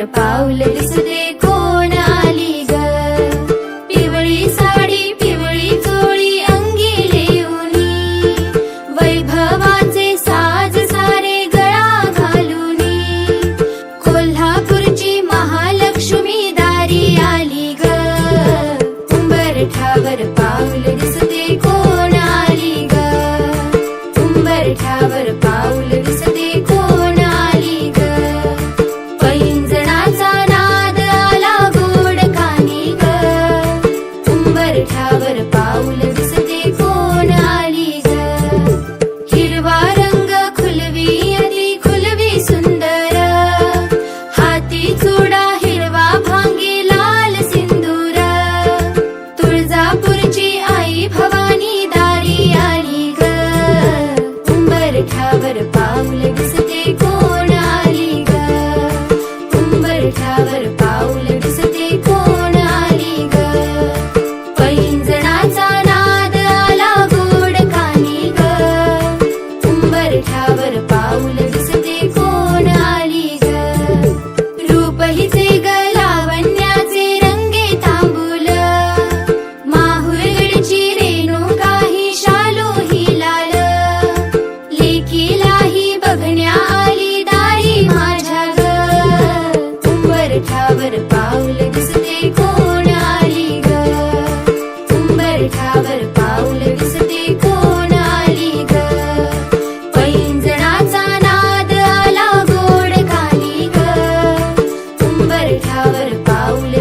उंबरठ्यावर पाऊल दिसते कोण आली ग. पिवळी साडी पिवळी चोळी अंगी लेऊनी, वैभवाचे साज सारे गळा घालूनी, कोल्हापूरची महालक्ष्मी दारी आली ग. उंबरठ्यावर पाऊल दिसते कोण आली ग. उंबरठ्यावर पाऊल दिसते कोण आली ग. पैंजणाचा नाद आला गोड कानी ग. उंबरठ्यावर पाऊल दिसते कोण आली ग. हिरवा रंग खुलवी अति खुलवी सुंदर, हाती चुडा हिरवा भांगी लाल सिंदूर, तुळजापूरची आई भवानी दारी आली ग. उंबरठ्यावर पाऊल दिसते कोण आली ग. उंबरठ्यावर पाऊल दिसते कोण आली ग. पैंजणाचा नाद आला गोड कानी ग. उंबरठ्यावर पाऊल दिसते कोण आली ग. रूप हिचे ग लावण्याचे रंगे तांबूल, माहुरगडची रेणुका ही शालू ही लाल, लेकीलाही बघण्या आली दारी माझ्या ग. उंबरठ्यावर पाऊल दिसते कोण आली ग. उंबरठ्यावर पाऊल दिसते कोण आली ग. पैंजणाचा नाद आला गोड कानी ग. उंबरठ्यावर पाऊल